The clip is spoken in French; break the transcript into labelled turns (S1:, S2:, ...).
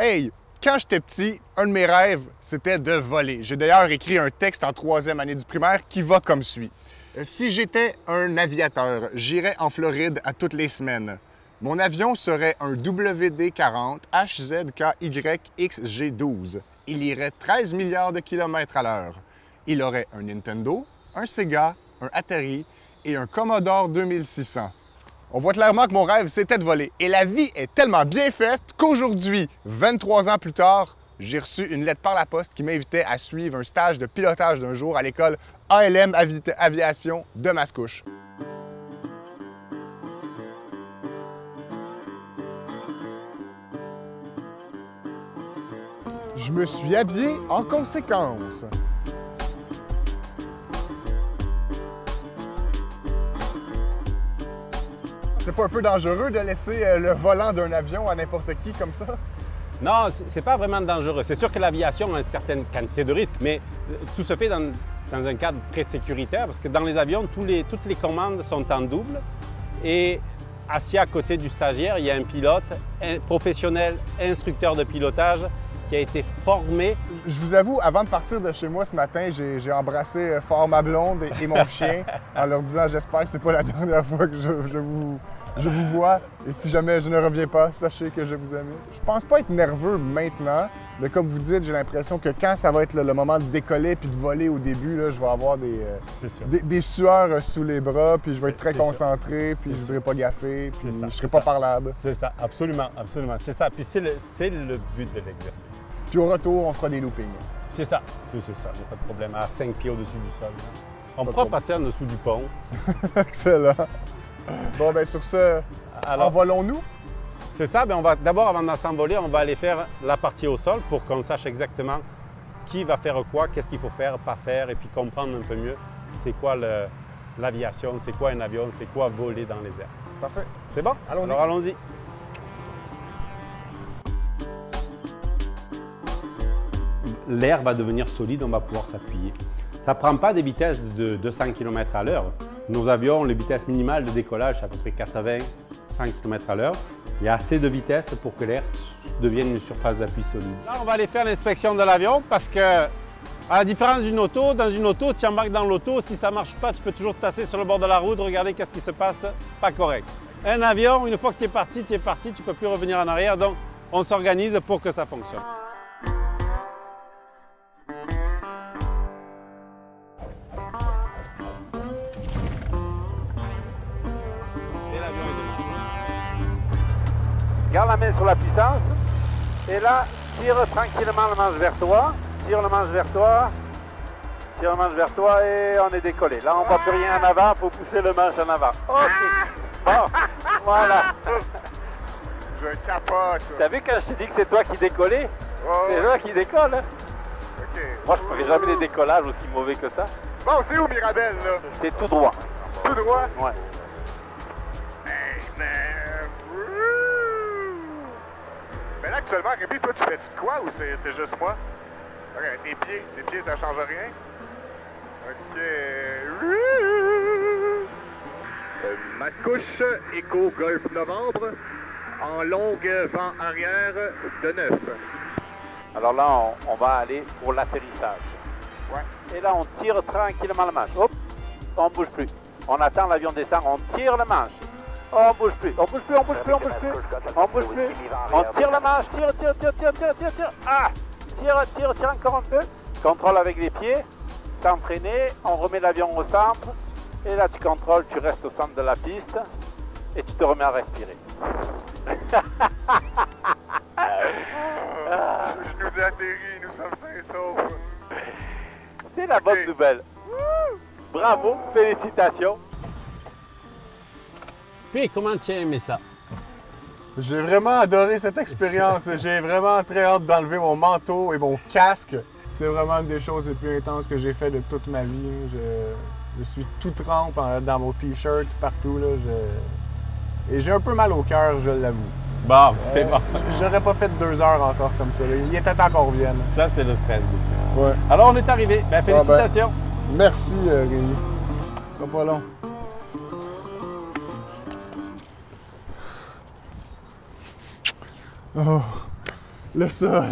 S1: Hey, quand j'étais petit, un de mes rêves, c'était de voler. J'ai d'ailleurs écrit un texte en 3e année du primaire qui va comme suit. Si j'étais un aviateur, j'irais en Floride à toutes les semaines. Mon avion serait un WD-40 HZKYXG12. Il irait 13 milliards de kilomètres à l'heure. Il aurait un Nintendo, un Sega, un Atari et un Commodore 2600. On voit clairement que mon rêve, c'était de voler. Et la vie est tellement bien faite qu'aujourd'hui, 23 ans plus tard, j'ai reçu une lettre par la poste qui m'invitait à suivre un stage de pilotage d'un jour à l'école ALM Aviation de Mascouche. Je me suis habillé en conséquence. C'est pas un peu dangereux de laisser le volant d'un avion à n'importe qui comme ça?
S2: Non, c'est pas vraiment dangereux. C'est sûr que l'aviation a une certaine quantité de risques, mais tout se fait dans un cadre très sécuritaire parce que dans les avions, toutes les commandes sont en double et assis à côté du stagiaire, il y a un pilote, un professionnel, instructeur de pilotage qui a été formé.
S1: Je vous avoue, avant de partir de chez moi ce matin, j'ai embrassé fort ma blonde et mon chien en leur disant « J'espère que c'est pas la dernière fois que je vous vois et si jamais je ne reviens pas, sachez que je vous aime. » Je pense pas être nerveux maintenant, mais comme vous dites, j'ai l'impression que quand ça va être le moment de décoller puis de voler au début, là, je vais avoir des sueurs sous les bras, puis je vais être très concentré, puis je voudrais pas gaffer, puis je serai pas parlable.
S2: C'est ça, absolument, absolument. C'est ça, puis c'est le but de l'exercice.
S1: Puis au retour, on fera des loopings.
S2: C'est ça, c'est ça, il n'y a pas de problème. À 5 pieds au-dessus du sol. On pourra passer en dessous du pont.
S1: Excellent. Bon, bien sur ce, envolons-nous?
S2: C'est ça, bien on va d'abord, avant de s'envoler, on va aller faire la partie au sol pour qu'on sache exactement qui va faire quoi, qu'est-ce qu'il faut faire, pas faire, et puis comprendre un peu mieux c'est quoi l'aviation, c'est quoi un avion, c'est quoi voler dans les airs.
S1: Parfait.
S2: C'est bon?
S1: Allons-y.
S2: Alors allons-y. L'air va devenir solide, on va pouvoir s'appuyer. Ça ne prend pas des vitesses de 200 km à l'heure. Nos avions, les vitesses minimales de décollage, c'est à peu près 80-100 km à l'heure. Il y a assez de vitesse pour que l'air devienne une surface d'appui solide. Là, on va aller faire l'inspection de l'avion parce que, à la différence d'une auto, dans une auto, tu embarques dans l'auto, si ça ne marche pas, tu peux toujours te tasser sur le bord de la route, regarder qu'est-ce qui se passe, pas correct. Un avion, une fois que tu es parti, tu ne peux plus revenir en arrière, donc on s'organise pour que ça fonctionne. Garde la main sur la puissance et là, tire tranquillement le manche vers toi, tire le manche vers toi, tire le manche vers toi et on est décollé. Là, on ne voit plus rien en avant, il faut pousser le manche en avant. OK. Bon, voilà.
S1: Je capote.
S2: T'as vu quand je t'ai dit que c'est toi qui décollais? C'est toi qui décolle. Hein?
S1: OK.
S2: Moi, je ne ferai jamais des décollages aussi mauvais que ça.
S1: Bon, c'est où Mirabel, là?
S2: C'est tout droit.
S1: Tout droit?
S2: Ouais.
S1: Hey, man. Mais là, actuellement, Rémi, toi, tu fais de quoi ou c'est juste moi? OK, tes pieds, ça change rien? OK. Mascouche, Écho Golf Novembre, en longue vent arrière de 9.
S2: Alors là, on va aller pour l'atterrissage.
S1: Ouais.
S2: Et là, on tire tranquillement le manche. Hop, on ne bouge plus. On attend l'avion descend, on tire le manche. On bouge plus, on bouge plus, on bouge plus, on bouge plus, on bouge plus. On tire le manche, tire. Ah, tire encore un peu. Contrôle avec les pieds, t'entraîner, on remet l'avion au centre. Et là, tu contrôles, tu restes au centre de la piste et tu te remets à respirer.
S1: Je nous ai atterri, nous sommes sains et saufs.
S2: C'est la bonne nouvelle. Bravo, félicitations. Puis, comment tu as aimé ça?
S1: J'ai vraiment adoré cette expérience. J'ai vraiment très hâte d'enlever mon manteau et mon casque. C'est vraiment une des choses les plus intenses que j'ai fait de toute ma vie. Je suis tout trempe dans mon t-shirt partout. Là. Et j'ai un peu mal au cœur, je l'avoue.
S2: Bon, c'est bon.
S1: J'aurais pas fait 2 heures encore comme ça. Là. Il était temps qu'on revienne.
S2: Ça, c'est le stress.
S1: Ouais.
S2: Alors, on est arrivé. Ben, félicitations.
S1: Merci, Rémi. Ce sera pas long. Oh. le sol.